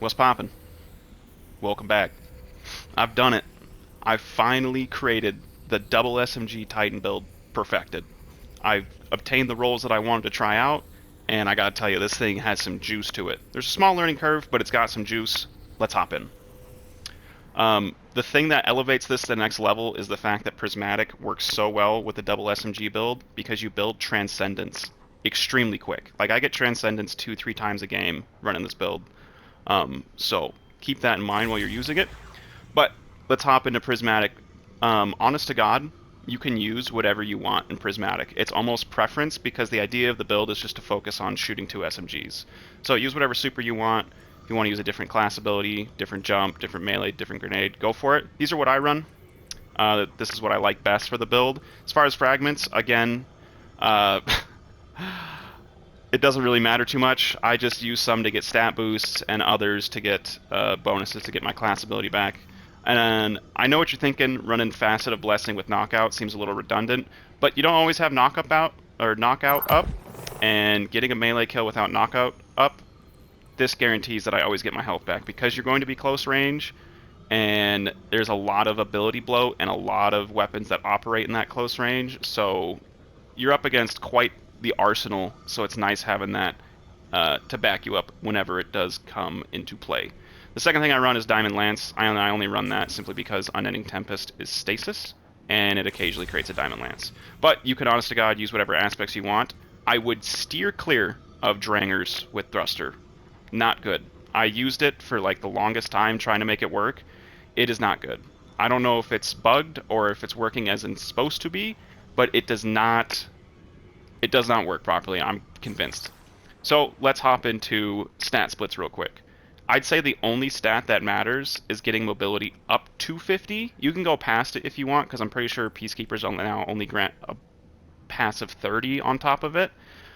What's poppin'? Welcome back. I've done it. I've finally created the double SMG Titan build perfected. I've obtained the roles that I wanted to try out, and I gotta tell you, this thing has some juice to it. There's a small learning curve, but it's got some juice. Let's hop in. The thing that elevates this to the next level is the fact that Prismatic works so well with the double SMG build because you build Transcendence extremely quick. Like, I get Transcendence 2-3 times a game running this build. So keep that in mind while you're using it. But let's hop into Prismatic. Honest to God, you can use whatever you want in Prismatic. It's almost preference because the idea of the build is just to focus on shooting 2 SMGs. So use whatever super you want. If you want to use a different class ability, different jump, different melee, different grenade, go for it. These are what I run. This is what I like best for the build. As far as fragments, again, uh, it doesn't really matter too much. I just use some to get stat boosts and others to get bonuses to get my class ability back. And I know what you're thinking, running Facet of Blessing with Knockout seems a little redundant, but you don't always have Knockout up, and getting a melee kill without Knockout up, this guarantees that I always get my health back because you're going to be close range, and there's a lot of ability bloat and a lot of weapons that operate in that close range, so you're up against quite the arsenal, so it's nice having that to back you up whenever it does come into play. The second thing I run is Diamond Lance. I only run that simply because Unending Tempest is stasis, and it occasionally creates a Diamond Lance. But you can, honest to God, use whatever aspects you want. I would steer clear of Drangers with Thruster. Not good. I used it for like the longest time trying to make it work. It is not good. I don't know if it's bugged or if it's working as it's supposed to be, but it does not work properly, I'm convinced. So let's hop into stat splits real quick. I'd say the only stat that matters is getting mobility up to 50. You can go past it if you want, because I'm pretty sure Peacekeepers now only grant a passive 30 on top of it.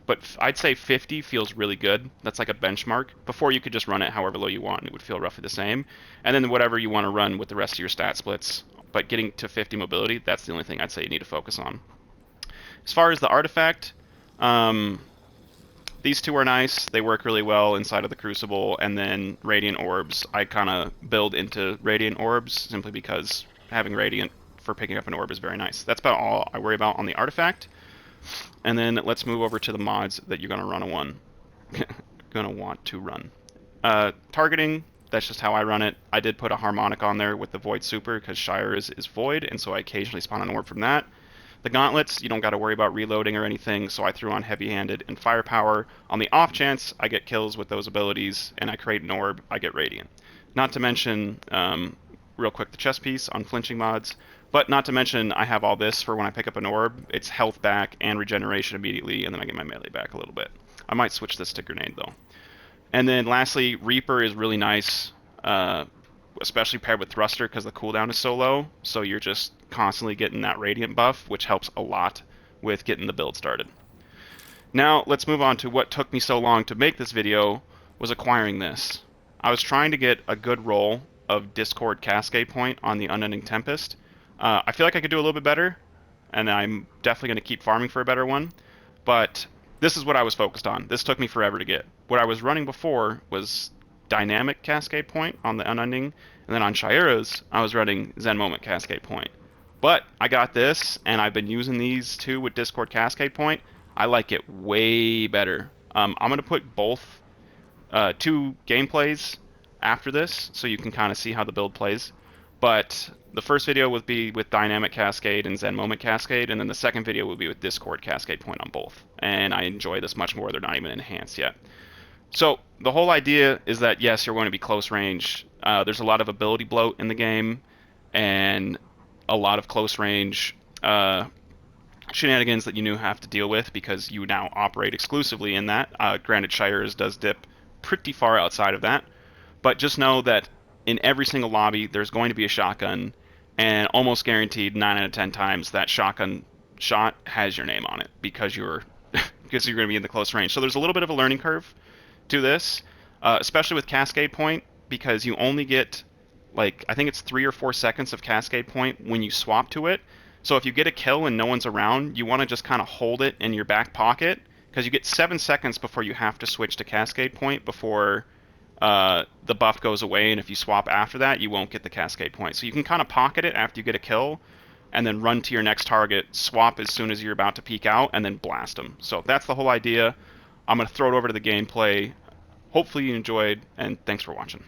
But I'd say 50 feels really good. That's like a benchmark. Before, you could just run it however low you want, and it would feel roughly the same. And then whatever you want to run with the rest of your stat splits. But getting to 50 mobility, that's the only thing I'd say you need to focus on. As far as the artifact, these two are nice. They work really well inside of the Crucible, and then Radiant Orbs. I kind of build into Radiant Orbs simply because having Radiant for picking up an orb is very nice. That's about all I worry about on the artifact. And then let's move over to the mods that you're gonna want to run. Targeting. That's just how I run it. I did put a harmonic on there with the Void Super because Shire is void, and so I occasionally spawn an orb from that. The gauntlets, you don't got to worry about reloading or anything, so I threw on heavy-handed and firepower. On the off chance I get kills with those abilities and I create an orb, I get radiant. Not to mention, real quick, the chest piece on flinching mods, but not to mention I have all this for when I pick up an orb. It's health back and regeneration immediately, and then I get my melee back a little bit. I might switch this to grenade though. And then lastly, Reaper is really nice, especially paired with Thruster because the cooldown is so low, so you're just constantly getting that Radiant buff, which helps a lot with getting the build started. Now, let's move on to what took me so long to make this video, was acquiring this. I was trying to get a good roll of Discord Cascade Point on the Unending Tempest. I feel like I could do a little bit better, and I'm definitely going to keep farming for a better one, but this is what I was focused on. This took me forever to get. What I was running before was Dynamic Cascade Point on the Unending, and then on Shira's, I was running Zen Moment Cascade Point. But I got this, and I've been using these two with Discord Cascade Point. I like it way better. I'm going to put both two gameplays after this, so you can kind of see how the build plays. But the first video would be with Dynamic Cascade and Zen Moment Cascade, and then the second video would be with Discord Cascade Point on both. And I enjoy this much more. They're not even enhanced yet. So the whole idea is that, yes, you're going to be close range. There's a lot of ability bloat in the game, and a lot of close range shenanigans that you have to deal with because you now operate exclusively in that. Granted, Shire's does dip pretty far outside of that, but just know that in every single lobby there's going to be a shotgun, and almost guaranteed 9 out of 10 times that shotgun shot has your name on it because you're because you're going to be in the close range. So there's a little bit of a learning curve to this, especially with Cascade Point, because you only get, like, I think it's 3 or 4 seconds of Cascade Point when you swap to it. So if you get a kill and no one's around, you want to just kind of hold it in your back pocket, because you get 7 seconds before you have to switch to Cascade Point before the buff goes away, and if you swap after that, you won't get the cascade point. So you can kind of pocket it after you get a kill, and then run to your next target, swap as soon as you're about to peek out, and then blast them. So that's the whole idea. I'm going to throw it over to the gameplay. Hopefully you enjoyed, and thanks for watching.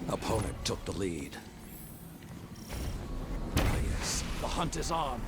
Opponent took the lead. Ah, yes, the hunt is on.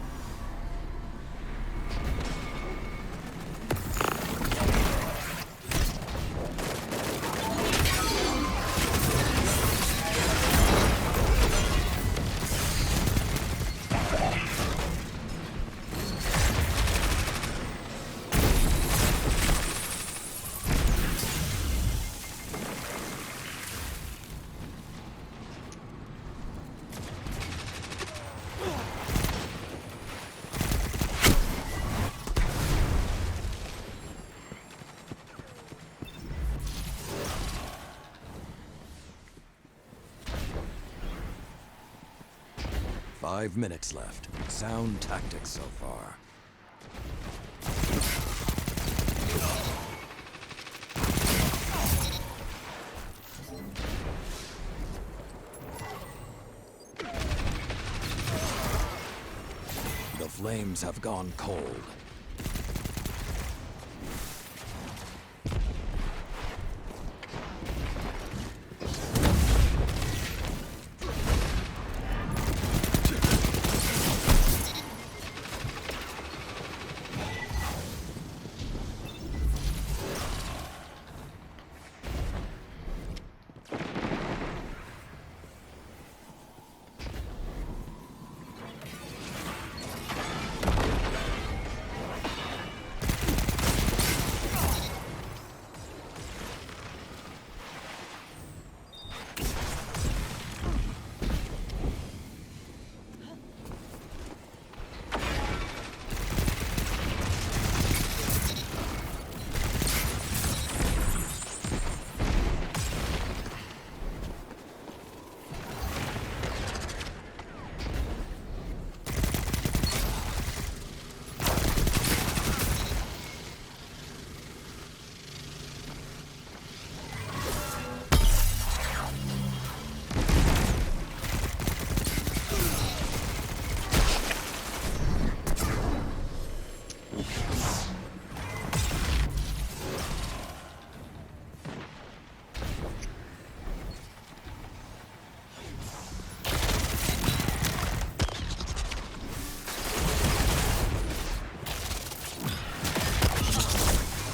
5 minutes left. Sound tactics so far. The flames have gone cold.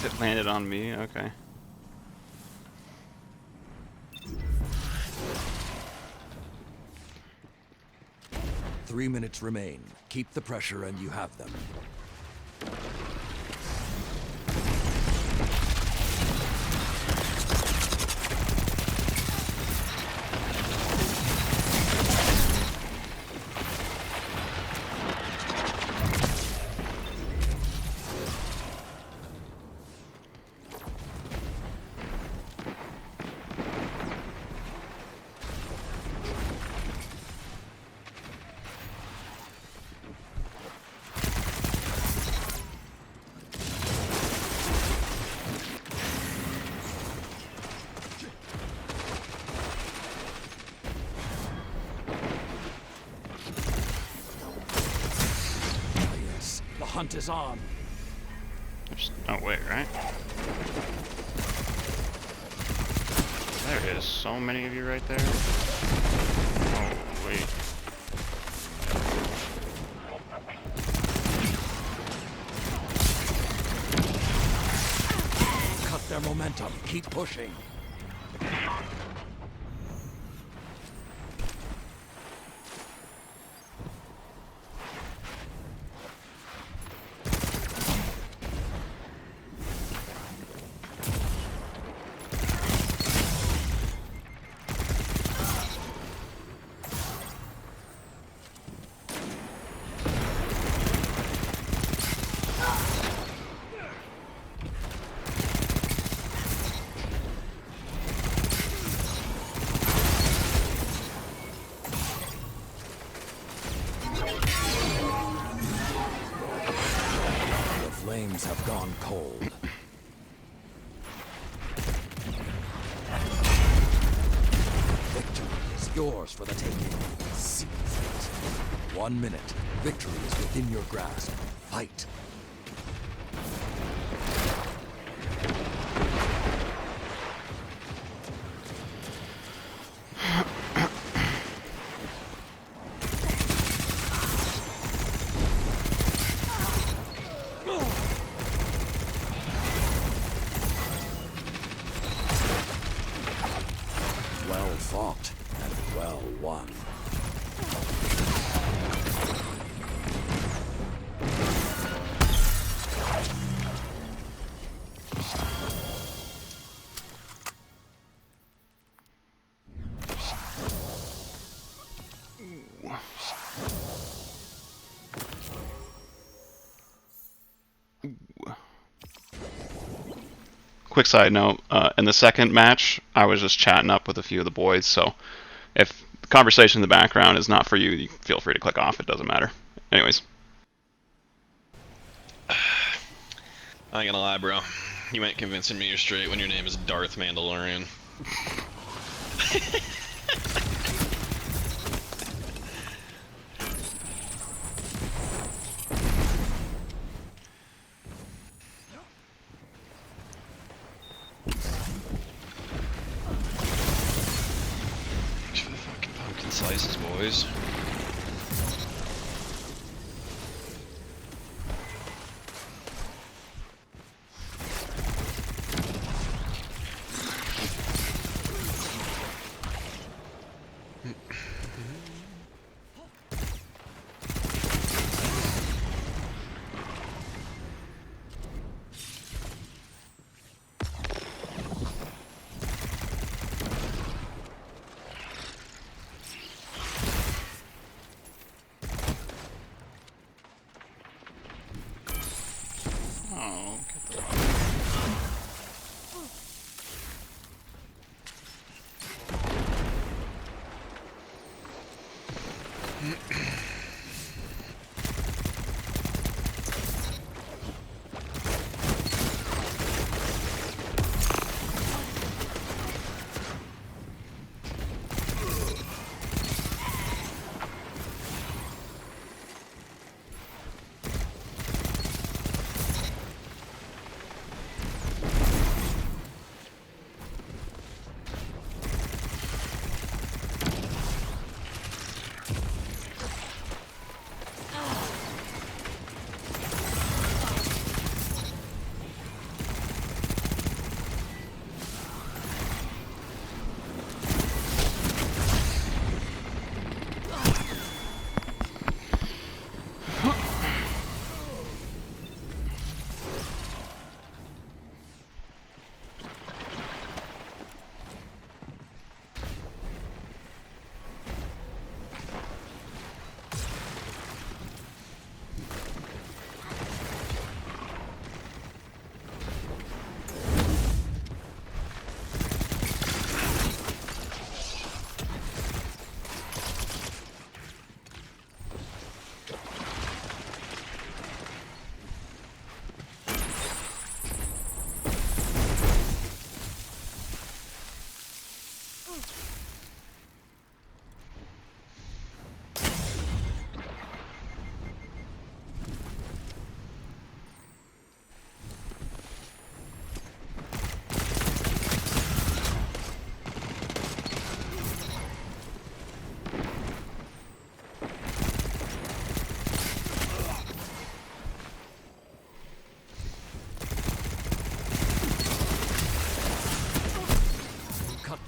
It landed on me, okay. Three minutes remain. Keep the pressure and you have them. The hunt is on. There's no way, right? There is so many of you right there. Holy. Cut their momentum. Keep pushing. Flames have gone cold. Victory is yours for the taking. Seize it. 1 minute. Victory is within your grasp. Fight. Well fought and well won. Quick side note, in the second match, I was just chatting up with a few of the boys, so if the conversation in the background is not for you. You feel free to click off. It doesn't matter. Anyways. I ain't gonna lie, bro. You ain't convincing me you're straight when your name is Darth Mandalorian. Thanks for the fucking pumpkin slices, boys. Oh, get the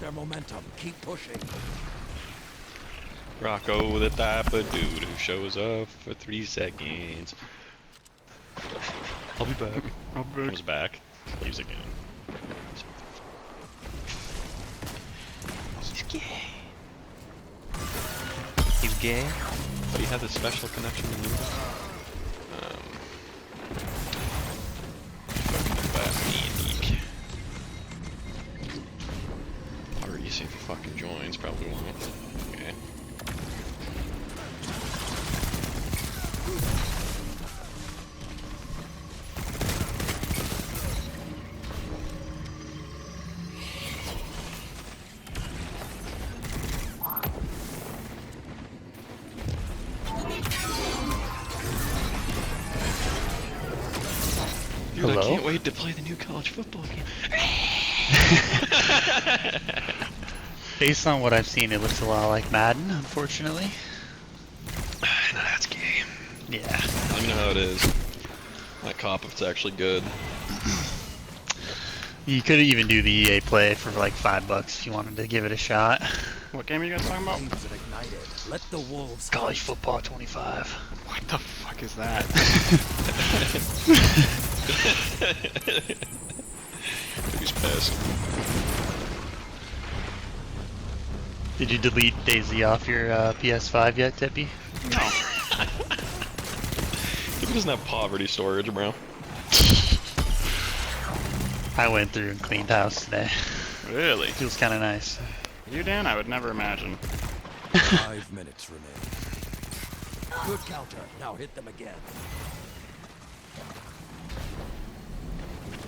Their momentum. Keep pushing. Rocco the type of dude who shows up for 3 seconds. I'll be back. Comes back. Leaves again. He's gay. He's gay? But he had this special connection to me. See if he fucking joins, probably won't. Okay. Dude, Hello? I can't wait to play the new college football game. Based on what I've seen, it looks a lot like Madden, unfortunately. No, that's gay. Yeah. Let me know how it is. That cop if it's actually good. You could even do the EA play for like $5 if you wanted to give it a shot. What game are you guys talking about? Flames have ignited. Let the wolves College Football 25. What the fuck is that? He's pissed. Did you delete DayZ off your PS5 yet, Tippy? No. He doesn't have poverty storage, bro. I went through and cleaned house today. Really? Feels kind of nice. You, Dan? I would never imagine. 5 minutes remain. Good counter. Now hit them again.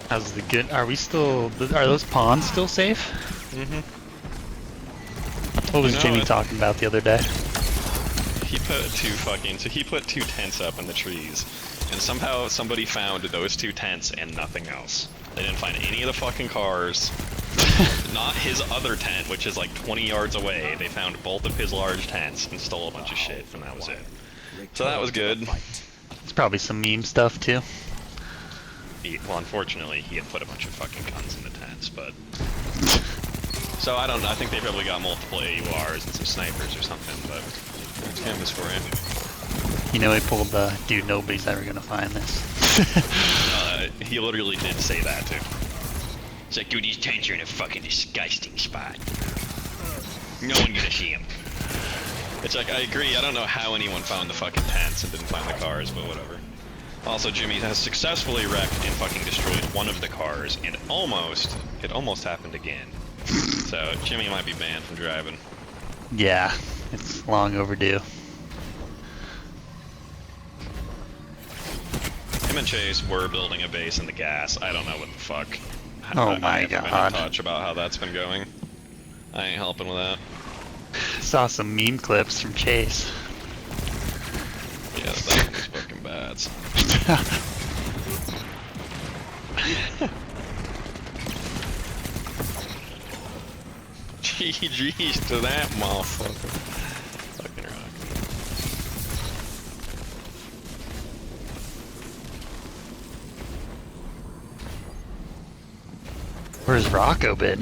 How's the good? Are we still? Are those pawns still safe? Mm-hmm. What was No, Jimmy talking about the other day? He put two tents up in the trees, and somehow somebody found those 2 tents and nothing else. They didn't find any of the fucking cars. Not his other tent, which is like 20 yards away. They found both of his large tents and stole a bunch of shit, and that was it. So that was good. It's probably some meme stuff too. Well, unfortunately, he had put a bunch of fucking guns in the tents, but... So I don't know, I think they probably got multiple AURs and some snipers or something, but... It's canvas for him. You know, he pulled the dude. Nobody's ever gonna find this. He literally did say that, too. It's like, dude, these tents are in a fucking disgusting spot. No one gonna see him. It's like, I agree, I don't know how anyone found the fucking tents and didn't find the cars, but whatever. Also, Jimmy has successfully wrecked and fucking destroyed one of the cars, and it almost happened again. So, Jimmy might be banned from driving. Yeah, it's long overdue. Him and Chase were building a base in the gas. I don't know what the fuck. Oh my I haven't been God. in touch about how that's been going. I ain't helping with that. Saw some meme clips from Chase. Yeah, that was fucking bad. GG's to that motherfucker. Fucking rock. Where's Rocco been?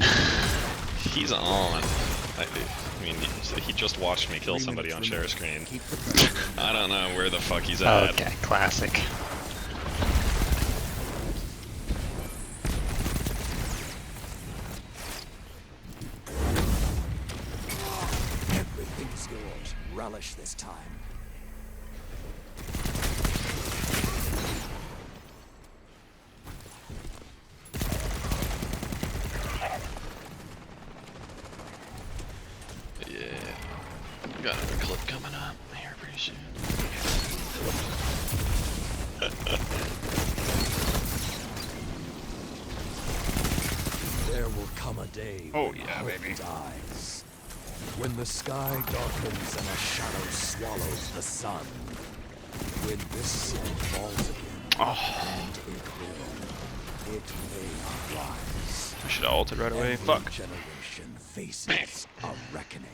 He's on. I mean, he just watched me kill somebody on share screen. I don't know where the fuck he's at. Okay, classic. Everything's yours. Relish this time. Yeah. Got another clip coming up here pretty soon. There will come a day Oh, when yeah, hope baby. dies. When the sky darkens and a shadow swallows the sun. When this city falls again, and it may rise. I should have ulted right away. Every Fuck. generation faces a reckoning.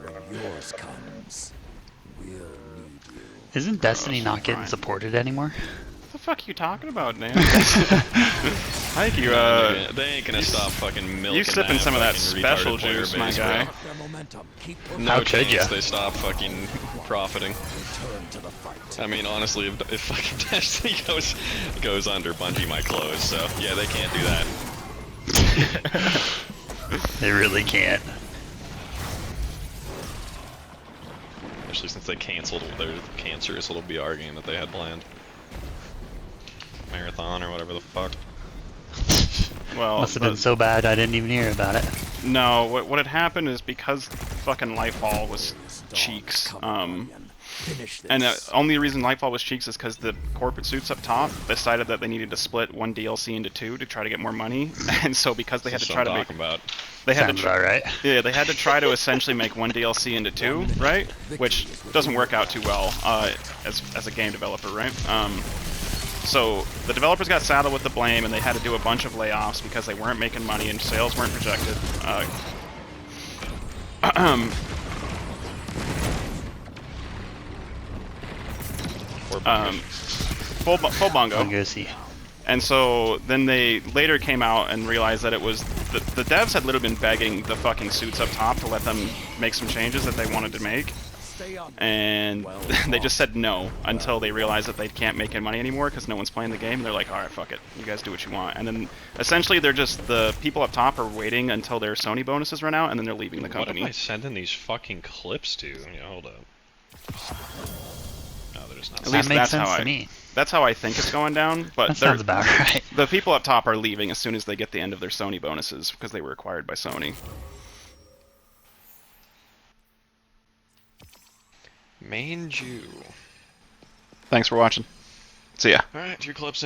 When yours comes, we'll need you. Isn't Destiny not getting fine. supported anymore? What the fuck are you talking about, man? I think you, They ain't gonna stop fucking milking you sipping some of that fucking special retarded player juice, my base, guy. bro. Their momentum. Keep No How could chance ya? they stop fucking profiting. return to the fight. I mean, honestly, if fucking Destiny goes under, Bungie might close. So yeah, they can't do that. They really can't. Especially since they canceled their cancerous little BR game that they had planned. Marathon or whatever the fuck. Well, Must have been so bad I didn't even hear about it. no, what had happened is because fucking Lightfall was cheeks, Finish this. and the only reason Lightfall was cheeks is because the corporate suits up top decided that they needed to split one DLC into 2 to try to get more money, and so because they had to That's try what to I'm make, talking about. they had to Sounds about right. yeah, they had to try to essentially make one DLC into 2, right? Which doesn't work out too well as a game developer, right? So the developers got saddled with the blame, and they had to do a bunch of layoffs because they weren't making money and sales weren't projected. Or Bungie. Full bongo. Go see. And so then they later came out and realized that it was the devs had literally been begging the fucking suits up top to let them make some changes that they wanted to make, Stay on. and they just said no until they realized that they can't make any money anymore because no one's playing the game. And they're like, all right, fuck it, you guys do what you want. And then essentially they're just, the people up top are waiting until their Sony bonuses run out, and then they're leaving the company. What am I sending these fucking clips to? Yeah, hold up. No, they're just not. At That least makes that's sense how to I me. that's how I think it's going down. But That sounds about right. the people up top are leaving as soon as they get the end of their Sony bonuses because they were acquired by Sony. Main Jew. Thanks for watching. See ya. Alright, 2 clips in.